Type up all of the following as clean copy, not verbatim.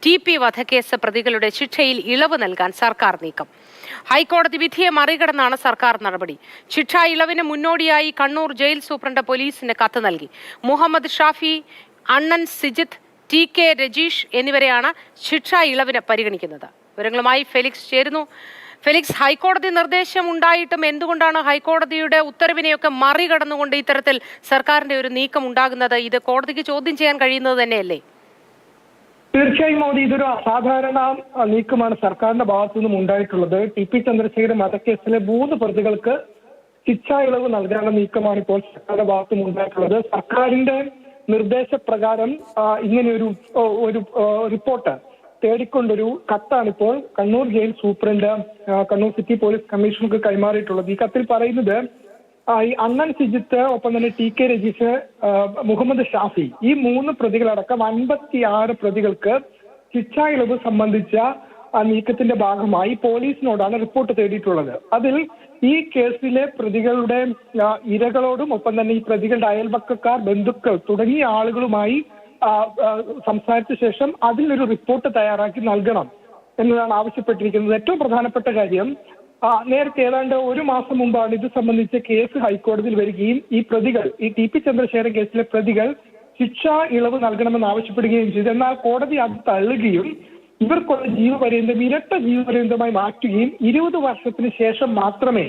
TP വധക്കേസ് പ്രതികളുടെ ശിക്ഷയിൽ ഇളവ് നൽകാൻ സർക്കാർ നീക്കം. ഹൈക്കോടതി വിധിയെ മറികടന്നാണ് സർക്കാർ നടപടി. ശിക്ഷാ ഇളവിന് മുന്നോടിയായി കണ്ണൂർ ജയിൽ സൂപ്രണ്ട് പോലീസിന് കത്ത് നൽകി. മുഹമ്മദ് ഷാഫി, അണ്ണൻ സിജിത്ത്, TK രജീഷ് എന്നിവരെയാണ് ശിക്ഷാ ഇളവിന് പരിഗണിക്കുന്നത്. വിവരങ്ങളുമായി ഫെലിക്സ് ചേരുന്നു. ഫെലിക്സ്, ഹൈക്കോടതി നിർദ്ദേശം ഉണ്ടായിട്ടും എന്തുകൊണ്ടാണ് ഹൈക്കോടതിയുടെ ഉത്തരവിനെയൊക്കെ മറികടന്നുകൊണ്ട് ഇത്തരത്തിൽ സർക്കാരിന്റെ ഒരു നീക്കം ഉണ്ടാകുന്നത്? ഇത് കോടതിക്ക് ചോദ്യം ചെയ്യാൻ കഴിയുന്നത് തന്നെയല്ലേ? തീർച്ചയായും മോദി, ഇതൊരു അസാധാരണ നീക്കമാണ് സർക്കാരിന്റെ ഭാഗത്തു നിന്നും ഉണ്ടായിട്ടുള്ളത്. TP ചന്ദ്രശേഖരൻ വധക്കേസിലെ 3 പ്രതികൾക്ക് ശിക്ഷാ ഇളവ് നൽകാനുള്ള നീക്കമാണ് ഇപ്പോൾ സർക്കാരിന്റെ ഭാഗത്തും ഉണ്ടായിട്ടുള്ളത്. സർക്കാരിന്റെ നിർദ്ദേശപ്രകാരം ഇങ്ങനെയൊരു റിപ്പോർട്ട് തേടിക്കൊണ്ടൊരു കത്താണ് ഇപ്പോൾ Kannur jail superintendent Kannur city police കമ്മീഷണർക്ക് കൈമാറിയിട്ടുള്ളത്. ഈ കത്തിൽ പറയുന്നത് ഈ അണ്ണൻ സിജിത്ത്, ഒപ്പം തന്നെ TK രജീഷ്, മുഹമ്മദ് ഷാഫി, ഈ 3 പ്രതികളടക്കം 56 പ്രതികൾക്ക് ശിക്ഷാ ഇളവ് സംബന്ധിച്ച നീക്കത്തിന്റെ ഭാഗമായി പോലീസിനോടാണ് റിപ്പോർട്ട് തേടിയിട്ടുള്ളത്. അതിൽ ഈ കേസിലെ പ്രതികളുടെ ഇരകളോടും ഒപ്പം തന്നെ ഈ പ്രതികളുടെ അയൽപക്കക്കാർ, ബന്ധുക്കൾ തുടങ്ങിയ ആളുകളുമായി സംസാരിച്ച ശേഷം അതിലൊരു റിപ്പോർട്ട് തയ്യാറാക്കി നൽകണം എന്നതാണ് ആവശ്യപ്പെട്ടിരിക്കുന്നത്. ഏറ്റവും പ്രധാനപ്പെട്ട കാര്യം, നേരത്തെ ഏതാണ്ട് 1 മാസം മുമ്പാണ് ഇത് സംബന്ധിച്ച കേസ് ഹൈക്കോടതിയിൽ വരികയും ഈ പ്രതികൾ, ഈ TP ചന്ദ്രശേഖരൻ കേസിലെ പ്രതികൾ ശിക്ഷാ ഇളവ് നൽകണമെന്ന് ആവശ്യപ്പെടുകയും ചെയ്തു. എന്നാൽ കോടതി അത് തള്ളുകയും ഇവർക്കുള്ള ജീവപര്യന്തം ഇരട്ട ജീവപര്യന്തമായി മാറ്റുകയും 20 വർഷത്തിന് ശേഷം മാത്രമേ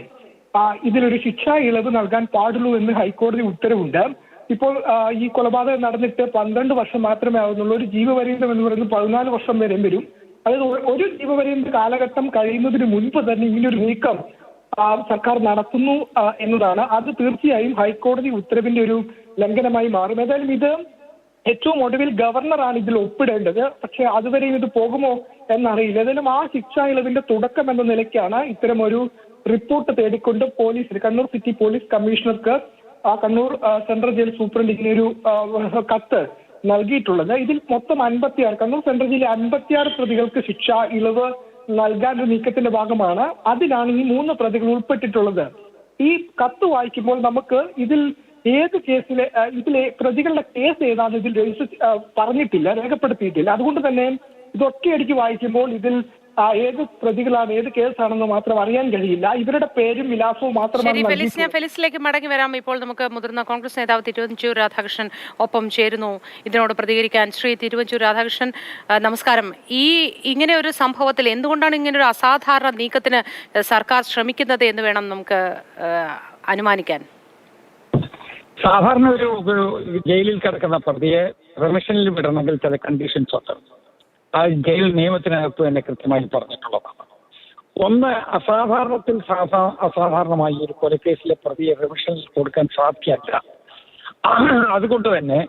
ഇതിലൊരു ശിക്ഷാ ഇളവ് നൽകാൻ പാടുള്ളൂ എന്ന് ഹൈക്കോടതി ഉത്തരവുണ്ട്. ഇപ്പോൾ ഈ കൊലപാതകം നടന്നിട്ട് 12 വർഷം മാത്രമേ ആവുന്നുള്ളൂ. ഒരു ജീവപര്യന്തം എന്ന് പറയുന്നത് 14 വർഷം വരെ വരും. അതായത് ഒരു ജീവപര്യന്ത കാലഘട്ടം കഴിയുന്നതിന് മുൻപ് തന്നെ ഇങ്ങനൊരു നീക്കം സർക്കാർ നടത്തുന്നു എന്നതാണ്. അത് തീർച്ചയായും ഹൈക്കോടതി ഉത്തരവിന്റെ ഒരു ലംഘനമായി മാറും. ഏതായാലും ഇത് ഏറ്റവും ഒടുവിൽ ഗവർണറാണ് ഇതിൽ ഒപ്പിടേണ്ടത്. പക്ഷെ അതുവരെയും ഇത് പോകുമോ എന്നറിയില്ല. ഏതായാലും ആ ശിക്ഷാ ഇളവിന്റെ തുടക്കം എന്ന നിലയ്ക്കാണ് ഇത്തരം ഒരു റിപ്പോർട്ട് തേടിക്കൊണ്ട് പോലീസിന്, കണ്ണൂർ സിറ്റി പോലീസ് കമ്മീഷണർക്ക് കണ്ണൂർ സെൻട്രൽ ജയിൽ സൂപ്രണ്ട് ഇങ്ങനെയൊരു കത്ത് നൽകിയിട്ടുള്ളത്. ഇതിൽ മൊത്തം 56, കണ്ണൂർ സെൻട്രൽ ജയിലിലെ 56 പ്രതികൾക്ക് ശിക്ഷാ ഇളവ് നൽകാനൊരു നീക്കത്തിന്റെ ഭാഗമാണ്. അതിലാണ് ഈ 3 പ്രതികൾ ഉൾപ്പെട്ടിട്ടുള്ളത്. ഈ കത്ത് വായിക്കുമ്പോൾ നമുക്ക് ഇതിൽ ഏത് കേസിലെ, ഇതിലെ പ്രതികളുടെ കേസ് ഏതാണെന്ന് ഇതിൽ പറഞ്ഞിട്ടില്ല, രേഖപ്പെടുത്തിയിട്ടില്ല. അതുകൊണ്ട് തന്നെ ഇതൊക്കെയടിക്ക് വായിക്കുമ്പോൾ ഇതിൽ ഏത് പ്രതികളാണ്, ഏത് കേസാണെന്ന് മാത്രം അറിയാൻ കഴിയില്ല. ഇവരുടെ പേരും വിലാസവും മാത്രമാണ്. ഫെലിസിലേക്ക് മടങ്ങി വരാം. ഇപ്പോൾ നമുക്ക് മുതിർന്ന കോൺഗ്രസ് നേതാവ് തിരുവഞ്ചൂർ രാധാകൃഷ്ണൻ ഒപ്പം ചേരുന്നു. ഇതിനോട് പ്രതികരിക്കാൻ ശ്രീ തിരുവഞ്ചൂർ രാധാകൃഷ്ണൻ, നമസ്കാരം. ഇങ്ങനെ ഒരു സംഭവത്തിൽ എന്തുകൊണ്ടാണ് ഇങ്ങനെ ഒരു അസാധാരണ നീക്കത്തിന് സർക്കാർ ശ്രമിക്കുന്നത് എന്ന് വേണം നമുക്ക് അനുമാനിക്കാൻ? സാധാരണ ഒരു ജയിലിൽ കിടക്കുന്ന പ്രതിയെ റിമിഷനിൽ വിടണമെങ്കിൽ ചില കണ്ടീഷൻസ് ഉണ്ട്. ആ ജയിൽ നിയമത്തിനകത്ത് തന്നെ കൃത്യമായി പറഞ്ഞിട്ടുള്ളതാണ്. ഒന്ന്, അസാധാരണമായി ഒരു കൊലക്കേസിലെ പ്രതിയെ റിമിഷനിൽ കൊടുക്കാൻ സാധ്യമല്ല. അതുകൊണ്ട് തന്നെ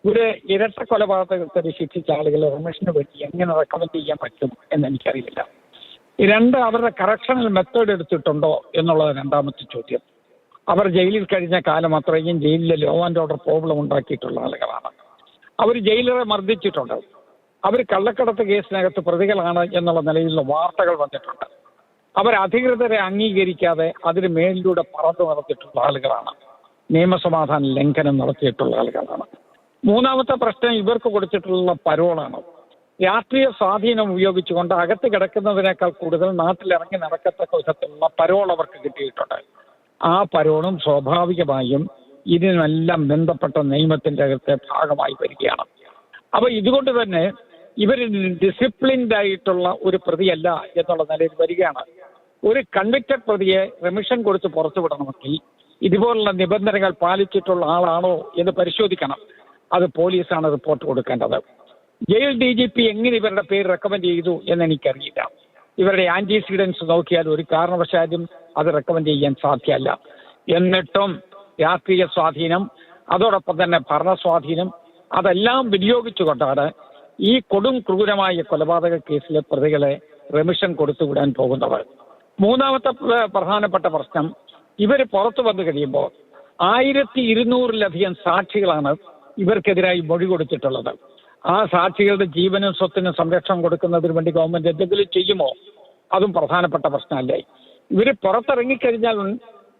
ഒരു ഇരട്ട കൊലപാതകത്തിന് ശിക്ഷിച്ച ആളുകളെ റിമിഷന് വേണ്ടി എങ്ങനെ റെക്കമെൻഡ് ചെയ്യാൻ പറ്റും എന്ന് എനിക്കറിയില്ല. 2, അവരുടെ കറക്ഷണൽ മെത്തേഡ് എടുത്തിട്ടുണ്ടോ എന്നുള്ളത് 2ാമത്തെ ചോദ്യം. അവർ ജയിലിൽ കഴിഞ്ഞ കാലം അത്രയും ജയിലിലെ ലോ ആൻഡ് ഓർഡർ പ്രോബ്ലം ഉണ്ടാക്കിയിട്ടുള്ള ആളുകളാണ്. അവർ ജയിലറെ മർദ്ദിച്ചിട്ടുണ്ട്. അവർ കള്ളക്കടത്ത് കേസിനകത്ത് പ്രതികളാണ് എന്നുള്ള നിലയിലുള്ള വാർത്തകൾ വന്നിട്ടുണ്ട്. അവർ അധികൃതരെ അംഗീകരിക്കാതെ അതിന് മേലിലൂടെ പറന്നു നടത്തിയിട്ടുള്ള ആളുകളാണ്. നിയമസമാധാന ലംഘനം നടത്തിയിട്ടുള്ള ആളുകളാണ്. 3ാമത്തെ പ്രശ്നം, ഇവർക്ക് കൊടുത്തിട്ടുള്ള പരോളാണ്. രാഷ്ട്രീയ സ്വാധീനം ഉപയോഗിച്ചുകൊണ്ട് അകത്ത് കിടക്കുന്നതിനേക്കാൾ കൂടുതൽ നാട്ടിലിറങ്ങി നടക്കത്തക്ക വിധത്തിലുള്ള പരോൾ അവർക്ക് കിട്ടിയിട്ടുണ്ട്. ആ പരോളും സ്വാഭാവികമായും ഇതിനെല്ലാം ബന്ധപ്പെട്ട നിയമത്തിന്റെ അകത്തെ ഭാഗമായി വരികയാണ്. അപ്പൊ ഇതുകൊണ്ട് തന്നെ ഇവർ ഡിസിപ്ലിൻഡ് ആയിട്ടുള്ള ഒരു പ്രതിയല്ല എന്നുള്ള നിലയിൽ വരികയാണ്. ഒരു കൺവിക്റ്റഡ് പ്രതിയെ റിമിഷൻ കൊടുത്ത് പുറത്തുവിടണമെങ്കിൽ ഇതുപോലുള്ള നിബന്ധനകൾ പാലിച്ചിട്ടുള്ള ആളാണോ എന്ന് പരിശോധിക്കണം. അത് പോലീസാണ് റിപ്പോർട്ട് കൊടുക്കേണ്ടത്. ജയിൽ DGP എങ്ങനെ ഇവരുടെ പേര് റെക്കമെൻഡ് ചെയ്തു എന്ന് എനിക്കറിയില്ല. ഇവരുടെ ആന്റിസിഡൻസ് നോക്കിയാൽ ഒരു കാരണവശാലും അത് റെക്കമെൻഡ് ചെയ്യാൻ സാധ്യമല്ല. എന്നിട്ടും രാഷ്ട്രീയ സ്വാധീനം, അതോടൊപ്പം തന്നെ ഭരണ സ്വാധീനം, അതെല്ലാം വിനിയോഗിച്ചുകൊണ്ടാണ് ഈ കൊടും ക്രൂരമായ കൊലപാതക കേസിലെ പ്രതികളെ റിമിഷൻ കൊടുത്തുവിടാൻ പോകുന്നത്. 3ാമത്തെ പ്രധാനപ്പെട്ട പ്രശ്നം, ഇവർ പുറത്തു വന്നു കഴിയുമ്പോൾ 1200-ലധികം സാക്ഷികളാണ് ഇവർക്കെതിരായി മൊഴി കൊടുത്തിട്ടുള്ളത്. ആ സാക്ഷികളുടെ ജീവനും സ്വത്തിനും സംരക്ഷണം കൊടുക്കുന്നതിന് വേണ്ടി ഗവൺമെന്റ് എന്തെങ്കിലും ചെയ്യുമോ? അതും പ്രധാനപ്പെട്ട പ്രശ്നമല്ലേ. ഇവർ പുറത്തിറങ്ങിക്കഴിഞ്ഞാൽ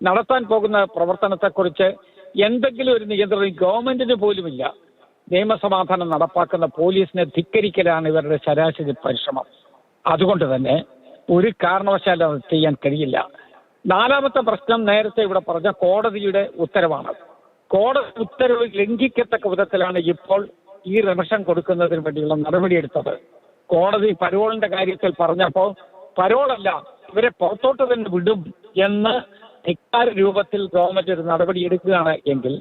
നടത്താൻ പോകുന്ന പ്രവർത്തനത്തെക്കുറിച്ച് എന്തെങ്കിലും ഒരു നിയന്ത്രണം ഗവൺമെന്റിന് പോലുമില്ല. നിയമസമാധാനം നടപ്പാക്കുന്ന പോലീസിനെ ധിക്കരിക്കലാണ് ഇവരുടെ ശരാശരി പരിശ്രമം. അതുകൊണ്ട് തന്നെ ഒരു കാരണവശാലും അത് ചെയ്യാൻ കഴിയില്ല. നാലാമത്തെ പ്രശ്നം നേരത്തെ ഇവിടെ പറഞ്ഞ കോടതിയുടെ ഉത്തരവാണ്. കോടതി ഉത്തരവ് ലംഘിക്കത്തക്ക വിധത്തിലാണ് ഇപ്പോൾ ഈ റിമിഷൻ കൊടുക്കുന്നതിന് വേണ്ടിയുള്ള നടപടിയെടുത്തത്. കോടതി പരോളിന്റെ കാര്യത്തിൽ പറഞ്ഞപ്പോൾ പരോളല്ല, ഇവരെ പുറത്തോട്ട് തന്നെ വിടും എന്ന് ധിക്കാര രൂപത്തിൽ ഗവൺമെന്റ് ഒരു നടപടി എടുക്കുകയാണ് എങ്കിൽ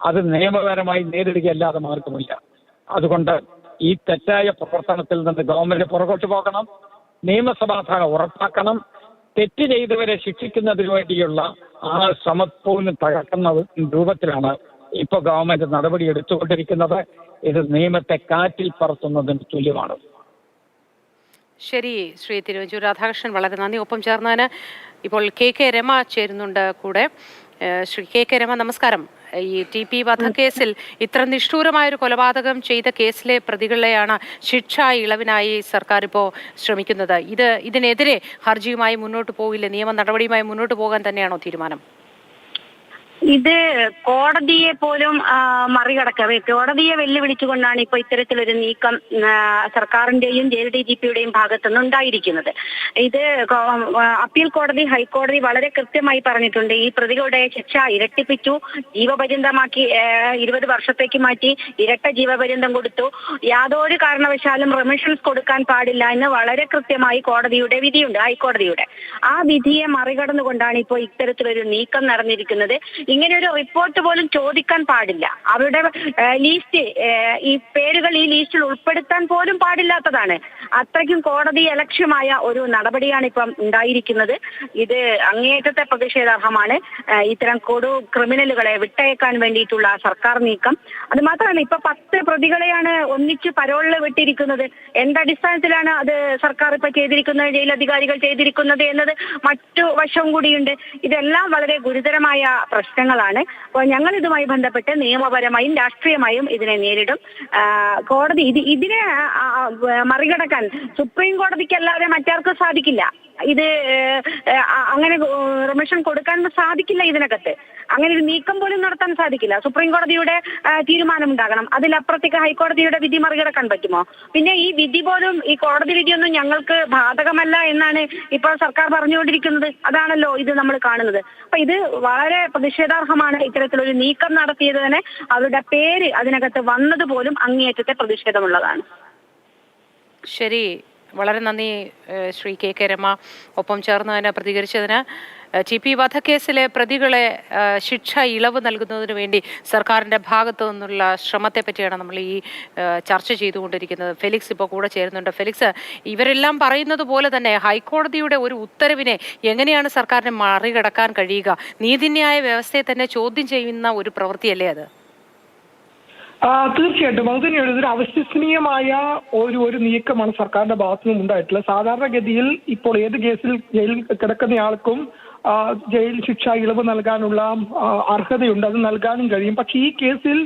അത് നിയമപരമായി നേരിടുകയല്ലാതെ മാർഗമില്ല. അതുകൊണ്ട് ഈ തെറ്റായ പ്രവർത്തനത്തിൽ നിന്ന് ഗവൺമെന്റ് പുറകോട്ട് പോകണം, നിയമസമാധാനം ഉറപ്പാക്കണം. തെറ്റ് ചെയ്തവരെ ശിക്ഷിക്കുന്നതിന് വേണ്ടിയുള്ള ആ ശ്രമപ്പോലും തകർക്കുന്ന രൂപത്തിലാണ് ഇപ്പോൾ ഗവൺമെന്റ് നടപടി എടുത്തുകൊണ്ടിരിക്കുന്നത്. ഇത് നിയമത്തെ കാറ്റിൽ പറത്തുന്നതിന് തുല്യമാണ്. ശരി, ശ്രീ തിരുവഞ്ചൂർ രാധാകൃഷ്ണൻ, വളരെ നന്ദി. ഒപ്പം ചേർന്നതിന് ഇപ്പോൾ കെ രമ ചേരുന്നുണ്ട് കൂടെ. ശ്രീ കെ രമ, നമസ്കാരം. ഈ TP വധക്കേസിൽ ഇത്ര നിഷ്ഠൂരമായൊരു കൊലപാതകം ചെയ്ത കേസിലെ പ്രതികളെയാണ് ശിക്ഷാ ഇളവിനായി സർക്കാർ ഇപ്പോൾ ശ്രമിക്കുന്നത്. ഇതിനെതിരെ ഹർജിയുമായി മുന്നോട്ട് പോകില്ലേ? നിയമ നടപടിയുമായി മുന്നോട്ട് പോകാൻ തന്നെയാണോ തീരുമാനം? ഇത് കോടതിയെ പോലും മറികടക്കവേ കോടതിയെ വെല്ലുവിളിച്ചുകൊണ്ടാണ് ഇപ്പോൾ ഇത്തരത്തിലൊരു നീക്കം സർക്കാരിന്റെയും ജയിൽ DGPയുടെയും ഭാഗത്തുനിന്ന് ഉണ്ടായിരിക്കുന്നത്. ഇത് അപ്പീൽ കോടതി, ഹൈക്കോടതി വളരെ കൃത്യമായി പറഞ്ഞിട്ടുണ്ട്. ഈ പ്രതികളുടെ ശിക്ഷ ഇരട്ടിപ്പിച്ചു, ജീവപര്യന്തമാക്കി, 20 വർഷത്തേക്ക് മാറ്റി, ഇരട്ട ജീവപര്യന്തം കൊടുത്തു. യാതൊരു കാരണവശാലും റെമിഷൻസ് കൊടുക്കാൻ പാടില്ല എന്ന് വളരെ കൃത്യമായി കോടതിയുടെ വിധിയുണ്ട്, ഹൈക്കോടതിയുടെ. ആ വിധിയെ മറികടന്നുകൊണ്ടാണ് ഇപ്പോൾ ഇത്തരത്തിലൊരു നീക്കം നടന്നിരിക്കുന്നത്. ഇങ്ങനെ ഒരു റിപ്പോർട്ട് പോലും ചോദിക്കാൻ പാടില്ല. അവരുടെ ലിസ്റ്റ്, ഈ പേരുകൾ ഈ ലിസ്റ്റിൽ ഉൾപ്പെടുത്താൻ പോലും പാടില്ലാത്തതാണ്. അത്രയ്ക്കും കോടതി അലക്ഷ്യമായ ഒരു നടപടിയാണ് ഇപ്പം ഉണ്ടായിരിക്കുന്നത്. ഇത് അങ്ങേയറ്റത്തെ പ്രതിഷേധാർഹമാണ്. ഇത്തരം കൊടു ക്രിമിനലുകളെ വിട്ടയക്കാൻ വേണ്ടിയിട്ടുള്ള സർക്കാർ നീക്കം. അത് മാത്രമല്ല, ഇപ്പൊ 10 പ്രതികളെയാണ് ഒന്നിച്ച് പരോളിൽ വിട്ടിരിക്കുന്നത്. എന്തടിസ്ഥാനത്തിലാണ് അത് സർക്കാർ ഇപ്പൊ ചെയ്തിരിക്കുന്നത്, ജയിലധികാരികൾ ചെയ്തിരിക്കുന്നത് എന്നത് മറ്റു വശവും കൂടിയുണ്ട്. ഇതെല്ലാം വളരെ ഗുരുതരമായ പ്രശ്നങ്ങളാണ്. അപ്പോൾ ഞങ്ങൾ ഇതുമായി ബന്ധപ്പെട്ട് നിയമപരമായും രാഷ്ട്രീയമായും ഇതിനെ നേരിടും. കോടതി ഇതിനെ മറികടക്കാൻ സുപ്രീം കോടതിക്കല്ലാതെ മറ്റാർക്കും സാധിക്കില്ല. ഇത് അങ്ങനെ റെമിഷൻ കൊടുക്കാൻ സാധിക്കില്ല. ഇതിനകത്ത് അങ്ങനെ ഒരു നീക്കം പോലും നടത്താൻ സാധിക്കില്ല. സുപ്രീം കോടതിയുടെ തീരുമാനം ഉണ്ടാകണം. അതിലപ്പുറത്തേക്ക് ഹൈക്കോടതിയുടെ വിധി മറികടക്കാൻ പറ്റുമോ? പിന്നെ ഈ വിധി പോലും, ഈ കോടതി വിധിയൊന്നും ഞങ്ങൾക്ക് ബാധകമല്ല എന്നാണ് ഇപ്പോൾ സർക്കാർ പറഞ്ഞുകൊണ്ടിരിക്കുന്നത്. അതാണല്ലോ ഇത് നമ്മൾ കാണുന്നത്. അപ്പൊ ഇത് വളരെ പ്രതിഷേധാർഹമാണ്. ഇത്തരത്തിലൊരു നീക്കം നടത്തിയത് തന്നെ അവരുടെ പേര് അതിനകത്ത് വന്നത് പോലും അങ്ങേയറ്റത്തെ പ്രതിഷേധമുള്ളതാണ്. ശരി, വളരെ നന്ദി ശ്രീ കെ രമ. ഒപ്പം ചേർന്നതിന് പ്രതികരിച്ചതിന്. TP വധക്കേസിലെ പ്രതികളെ ശിക്ഷ ഇളവ് നൽകുന്നതിന് വേണ്ടി സർക്കാരിൻ്റെ ഭാഗത്തു നിന്നുള്ള ശ്രമത്തെ പറ്റിയാണ് നമ്മൾ ഈ ചർച്ച ചെയ്തുകൊണ്ടിരിക്കുന്നത്. ഫെലിക്സ് ഇപ്പോൾ കൂടെ ചേരുന്നുണ്ട്. ഫെലിക്സ്, ഇവരെല്ലാം പറയുന്നത് പോലെ തന്നെ ഹൈക്കോടതിയുടെ ഒരു ഉത്തരവിനെ എങ്ങനെയാണ് സർക്കാരിന് മറികടക്കാൻ കഴിയുക? നീതിന്യായ വ്യവസ്ഥയെ തന്നെ ചോദ്യം ചെയ്യുന്ന ഒരു പ്രവൃത്തിയല്ലേ അത്? തീർച്ചയായിട്ടും അത് തന്നെയാണ്. ഇതൊരു അവിശ്വസനീയമായ ഒരു നീക്കമാണ് സർക്കാരിന്റെ ഭാഗത്തു നിന്നും ഉണ്ടായിട്ടുള്ളത്. സാധാരണഗതിയിൽ ഇപ്പോൾ ഏത് കേസിൽ ജയിലിൽ കിടക്കുന്നയാൾക്കും ജയിൽ ശിക്ഷ ഇളവ് നൽകാനുള്ള അർഹതയുണ്ട്, അത് നൽകാനും കഴിയും. പക്ഷെ ഈ കേസിൽ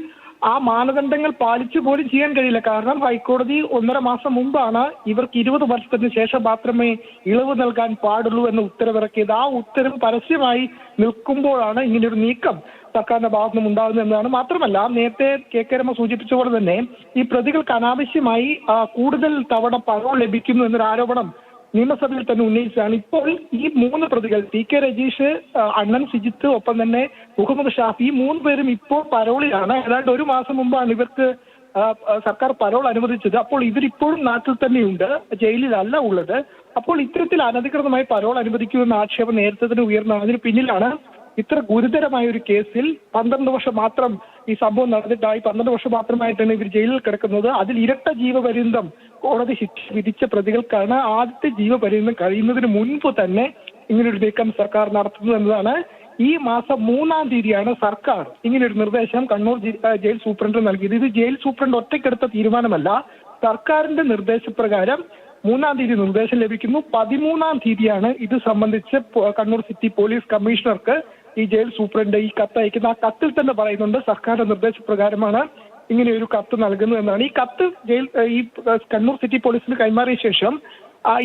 ആ മാനദണ്ഡങ്ങൾ പാലിച്ചു പോലും ചെയ്യാൻ കഴിയില്ല. കാരണം ഹൈക്കോടതി 1.5 മാസം മുമ്പാണ് ഇവർക്ക് 20 വർഷത്തിന് ശേഷം മാത്രമേ ഇളവ് നൽകാൻ പാടുള്ളൂ എന്ന ഉത്തരവിറക്കിയത്. ആ ഉത്തരവ് പരസ്യമായി നിൽക്കുമ്പോഴാണ് ഇങ്ങനെയൊരു നീക്കം സർക്കാരിന്റെ ഭാഗത്തുനിന്നും ഉണ്ടാകുന്നത് എന്നതാണ്. മാത്രമല്ല, നേരത്തെ കെ രമ സൂചിപ്പിച്ച പോലെ തന്നെ ഈ പ്രതികൾക്ക് അനാവശ്യമായി കൂടുതൽ തവണ പണം ലഭിക്കുന്നു എന്നൊരു ആരോപണം നിയമസഭയിൽ തന്നെ ഉന്നയിച്ചതാണ്. ഇപ്പോൾ ഈ 3 പ്രതികൾ, TK രജീഷ്, അണ്ണൻ സിജിത്ത്, ഒപ്പം തന്നെ മുഹമ്മദ് ഷാഫി, ഈ 3 പേരും ഇപ്പോൾ പരോളിലാണ്. ഏതാണ്ട് 1 മാസം മുമ്പാണ് ഇവർക്ക് സർക്കാർ പരോൾ അനുവദിച്ചത്. അപ്പോൾ ഇവരിപ്പോഴും നാട്ടിൽ തന്നെയുണ്ട്, ജയിലിലല്ല ഉള്ളത്. അപ്പോൾ ഇത്തരത്തിൽ അനധികൃതമായി പരോൾ അനുവദിക്കുമെന്ന ആക്ഷേപം നേരത്തെ തന്നെ ഉയർന്ന അതിന് പിന്നിലാണ് ഇത്ര ഗുരുതരമായ ഒരു കേസിൽ 12 വർഷം മാത്രം ഈ സംഭവം നടന്നിട്ടായി 12 വർഷം മാത്രമായിട്ടാണ് ഇവർ ജയിലിൽ കിടക്കുന്നത്. അതിൽ ഇരട്ട ജീവപര്യന്തം കോടതി ശിക്ഷ വിധിച്ച പ്രതികൾക്കാണ് ആദ്യത്തെ ജീവപര്യന്തം കഴിയുന്നതിന് മുൻപ് തന്നെ ഇങ്ങനൊരു നീക്കം സർക്കാർ നടത്തുന്നത് എന്നതാണ്. ഈ മാസം 3-ാം തീയതിയാണ് സർക്കാർ ഇങ്ങനൊരു നിർദ്ദേശം കണ്ണൂർ ജയിൽ സൂപ്രണ്ട് നൽകിയത്. ഇത് ജയിൽ സൂപ്രണ്ട് ഒറ്റയ്ക്കെടുത്ത തീരുമാനമല്ല. സർക്കാരിന്റെ നിർദ്ദേശപ്രകാരം 3-ാം തീയതി നിർദ്ദേശം ലഭിക്കുന്നു. 13-ാം തീയതിയാണ് ഇത് സംബന്ധിച്ച് കണ്ണൂർ സിറ്റി പോലീസ് കമ്മീഷണർക്ക് ഈ ജയിൽ സൂപ്രണ്ട് ഈ കത്ത് അയക്കുന്നത്. ആ കത്തിൽ തന്നെ പറയുന്നുണ്ട് സർക്കാരിന്റെ നിർദ്ദേശപ്രകാരമാണ് ഇങ്ങനെ ഒരു കത്ത് നൽകുന്നത് എന്നാണ്. ഈ കത്ത് ഈ കണ്ണൂർ സിറ്റി പോലീസിന് കൈമാറിയ ശേഷം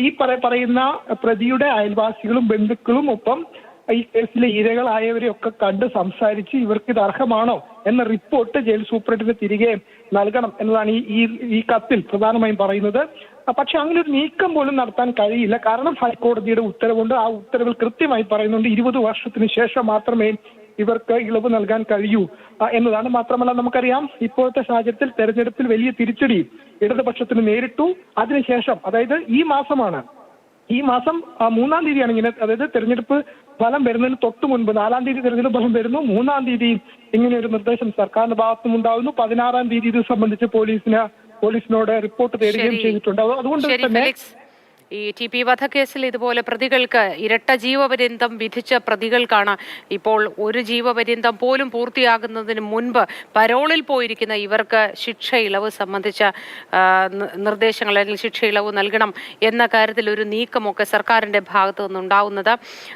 ഈ പറയുന്ന പ്രതിയുടെ അയൽവാസികളും ബന്ധുക്കളും ഒപ്പം ഈ കേസിലെ ഇരകളായവരെയൊക്കെ കണ്ട് സംസാരിച്ച് ഇവർക്ക് ഇത് അർഹമാണോ എന്ന റിപ്പോർട്ട് ജയിൽ സൂപ്രണ്ടിന് തിരികെ നൽകണം എന്നതാണ് ഈ കത്തിൽ പ്രധാനമായും പറയുന്നത്. പക്ഷെ അങ്ങനെ ഒരു നീക്കം പോലും നടത്താൻ കഴിയില്ല. കാരണം ഹൈക്കോടതിയുടെ ഉത്തരവുണ്ട്. ആ ഉത്തരവിൽ കൃത്യമായി പറയുന്നുണ്ട് 20 വർഷത്തിന് ശേഷം മാത്രമേ ഇവർക്ക് ഇളവ് നൽകാൻ കഴിയൂ എന്നതാണ്. മാത്രമല്ല നമുക്കറിയാം ഇപ്പോഴത്തെ സാഹചര്യത്തിൽ തെരഞ്ഞെടുപ്പിൽ വലിയ തിരിച്ചടി ഇടതുപക്ഷത്തിന് നേരിട്ടു. അതിനുശേഷം അതായത് ഈ മാസം 3-ാം തീയതിയാണ് ഇങ്ങനെ, അതായത് തെരഞ്ഞെടുപ്പ് ഫലം വരുന്നതിന് തൊട്ട് മുൻപ് 4-ാം തീയതി തെരഞ്ഞെടുപ്പ് ഫലം വരുന്നു, 3-ാം തീയതി ഇങ്ങനെ ഒരു നിർദ്ദേശം സർക്കാരിന്റെ ഭാഗത്തും ഉണ്ടാകുന്നു, 16-ാം തീയതി ഇത് സംബന്ധിച്ച് പോലീസിനോട് റിപ്പോർട്ട് തേടുകയും ചെയ്തിട്ടുണ്ട്. അതുകൊണ്ട് തന്നെ ഈ TP വധക്കേസിൽ ഇതുപോലെ പ്രതികൾക്ക് ഇരട്ട ജീവപര്യന്തം വിധിച്ച പ്രതികൾക്കാണ് ഇപ്പോൾ ഒരു ജീവപര്യന്തം പോലും പൂർത്തിയാകുന്നതിന് മുൻപ് പരോളിൽ പോയിരിക്കുന്ന ഇവർക്ക് ശിക്ഷ ഇളവ് സംബന്ധിച്ച നിർദ്ദേശങ്ങൾ അല്ലെങ്കിൽ ശിക്ഷ ഇളവ് നൽകണം എന്ന കാര്യത്തിൽ ഒരു നീക്കമൊക്കെ സർക്കാരിന്റെ ഭാഗത്തു നിന്നുണ്ടാവുന്നത്.